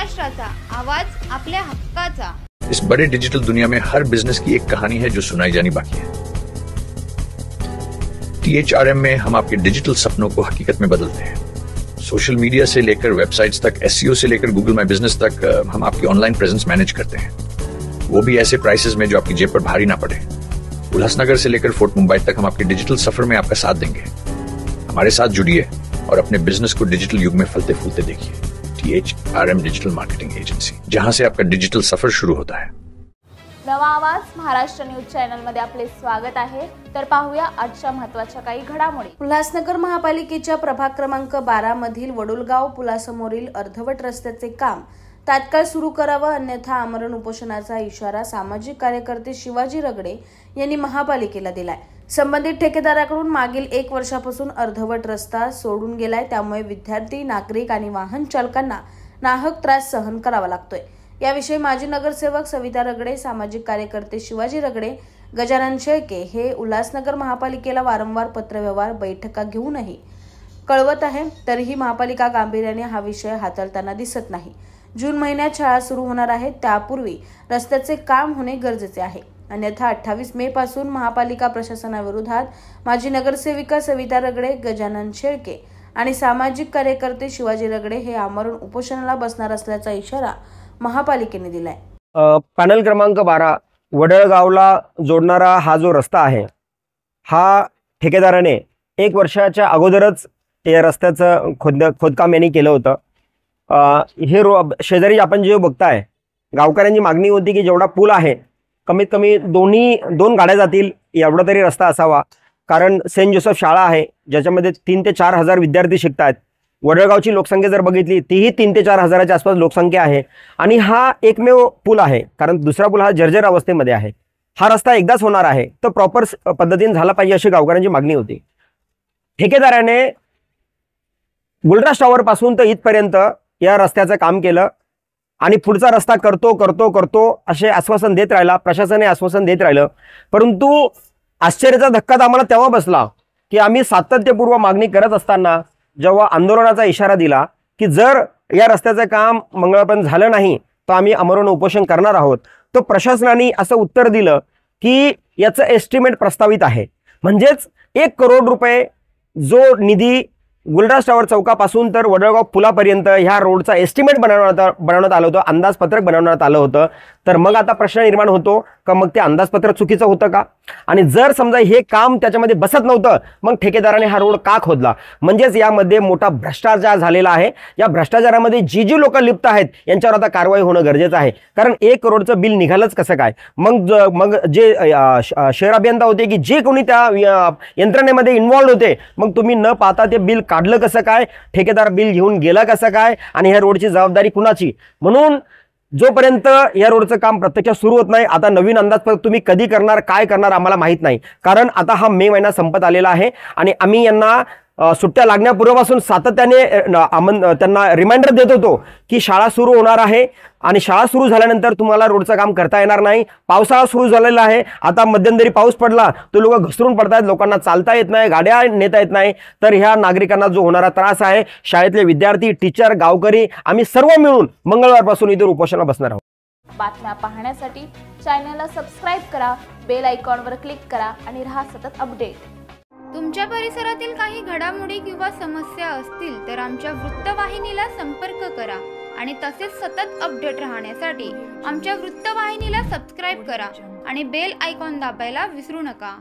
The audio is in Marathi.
महाराष्ट्राचा आवाज, आपल्या हक्काचा। इस बड़े डिजिटल दुनिया में हर बिजनेस की एक कहानी है जो सुनाई जानी बाकी है। THRM में हम आपके डिजिटल सपनों को हकीकत में बदलते हैं। सोशल मीडिया से लेकर वेबसाइट्स तक, SEO से लेकर गूगल माई बिजनेस तक, हम आपकी ऑनलाइन प्रेजेंस मैनेज करते हैं, वो भी ऐसे प्राइसेस में जो आपकी जेब पर भारी ना पड़े। उल्लासनगर से लेकर फोर्ट मुंबई तक हम आपके डिजिटल सफर में आपका साथ देंगे। हमारे साथ जुड़िए और अपने बिजनेस को डिजिटल युग में फलते फूलते देखिए। THRM डिजिटल मार्केटिंग एजेंसी, जहां से आपका डिजिटल सफर शुरू होता है। नवा आवाज महाराष्ट्र न्यूज चॅनल मध्ये आपले स्वागत आहे। तर पाहूया आजच्या महत्त्वाच्या काही घडामोडी। उल्हासनगर महापालिकेच्या प्रभाग क्रमांक 12 मधील वडुलगाव पुलासमोरील अर्धवट रस्त्याचे काम तात्काळ सुरू करावं, अन्यथा आमरण उपोषणाचा इशारा सामाजिक कार्यकर्ते शिवाजी रगडे यांनी महापालिकेला दिलाय। संबंधित ठेकेदाराकडून मागील 1 वर्षापासून अर्धवट रस्ता सोडून गेलाय, त्यामुळे विद्यार्थी, नागरिक आणि वाहन चालकांना नाहक त्रास सहन करावा लागतोय। याविषयी माजी नगरसेवक सविता रगडे, सामाजिक कार्यकर्ते शिवाजी रगडे, गजानन शेळके हे उल्हासनगर महापालिकेला वारंवार पत्रव्यवहार बैठका घेऊनही कळवत आहे, तरीही महापालिका गांभीर्याने हा विषय हाताळताना दिसत नाही। जून महिन्यात शाळा सुरू होणार आहेत, त्यापूर्वी रस्त्याचे काम होणे गरजेचे आहे, अन्यथा 28 मे पासून महापालिका प्रशासनाविरोधात माजी नगरसेविका सविता रगडे, गजानन शेळके आणि सामाजिक कार्यकर्ते शिवाजी रगडे हे आमरण उपोषणाला बसणार असल्याचा इशारा महापालिकेने दिलाय। पॅनल क्रमांक 12 वडळगावला जोडणारा हा जो रस्ता आहे, हा ठेकेदाराने 1 वर्षाच्या अगोदरच या रस्त्याचं खोदकाम यांनी केलं होतं। हे शेजारी आपण जे बघताय, गावकऱ्यांची मागणी होती की जेवढा पूल आहे कमीत कमी दोन गाड्या जातील एवढा तरी रस्ता असावा, कारण सेंट जोसेफ शाळा आहे ज्याच्यामध्ये 3 ते 4 हजार विद्यार्थी शिकतात। वडळगावची लोकसंख्या जर बघितली तीही 3 ते 4 हजाराच्या आसपास लोकसंख्या आहे आणि हा एकमेव पूल आहे, कारण दुसरा पूल हा जर्जर अवस्थेमध्ये आहे। हा रस्ता एकदाच होणार आहे, तर प्रॉपर पद्धतीने झाला पाहिजे अशी गावकऱ्यांची मागणी होती। ठेकेदाराने गुलराज टावर पासून तर इथपर्यंत या रस्त्याचं काम केलं आणि पुढचा रस्ता करतो असे आश्वासन देत राहिला, प्रशासनाने आश्वासन देत राहिलं, परंतु आश्चर्याचा धक्का आम्हाला तेव्हा बसला की आम्ही सातत्यपूर्व मागणी करत असताना जेव्हा आंदोलनाचा इशारा दिला की जर या रस्त्याचं काम मंगळवारपर्यंत झालं नाही तर आम्ही आमरण उपोषण करणार आहोत, तर प्रशासनाने असं उत्तर दिलं की याचं एस्टिमेट प्रस्तावित आहे, म्हणजेच 1 करोड रुपये जो निधी गुलराज टावर चौकापासून तर वडळगाव पुलापर्यंत ह्या रोडचा एस्टिमेट बनवण्यात आलं होतं, अंदाजपत्रक बनवण्यात आलं होतं। तर मग आता प्रश्न निर्माण होतो का मग ते अंदाजपत्रक चुकीचं होतं का, आणि जर समजा हे काम त्याच्यामध्ये बसत नव्हतं मग ठेकेदाराने हा रोड का खोदला, म्हणजेच यामध्ये मोठा भ्रष्टाचार झालेला आहे। या भ्रष्टाचारामध्ये जी लोक लिप्त आहेत यांच्यावर आता कारवाई होणं गरजेचं आहे, कारण 1 करोडचं बिल निघालंच कसं काय। मग जे शहर अभियंता होते की जे कोणी त्या यंत्रणेमध्ये इन्व्हॉल्व होते, मग तुम्ही न पाहता ते बिल काढलं कसं काय, ठेकेदार बिल घेऊन गेला कसं काय, आणि ह्या रोडची जबाबदारी कुणाची। म्हणून जोपर्यंत या रोडचं काम प्रत्यक्ष सुरू होत नाही, आता नवीन अंदाजपत्रक तुम्ही कधी करणार, काय करणार आम्हाला माहित नाही, कारण आता हा मे महिना संपत आलेला आहे आणि आम्ही यांना सुट्ट्या लागण्यापूर्वीपासून सातत्याने त्यांना रिमाइंडर देत होतो की शाळा सुरू होणार आहे आणि शाळा सुरू झाल्यानंतर तुम्हाला रोडचं काम करता येणार नाही। पावसाळा सुरू झालेला आहे, आता मध्यंतरी पाऊस पडला तो लोक घसरून पडतात, लोकांना चालता येत नाही, गाड्या नेता येत नाही, तर ह्या नागरिकांना जो होणारा त्रास आहे, शाळेतले विद्यार्थी, टीचर, गावकरी आम्ही सर्व मिळून मंगळवारपासून इथे उपोषणाला बसणार आहोत। बातम्या पाहण्यासाठी चॅनलला सबस्क्राइब करा, बेल आयकॉनवर क्लिक करा आणि रहा सतत अपडेट। तुमच्या परिसरातील काही घडामोडी किंवा समस्या असतील तर आमच्या वृत्तवाहिनीला संपर्क करा आणि तसेच सतत अपडेट राहण्यासाठी आमच्या वृत्तवाहिनीला सबस्क्राइब करा आणि बेल आयकॉन दाबायला विसरू नका।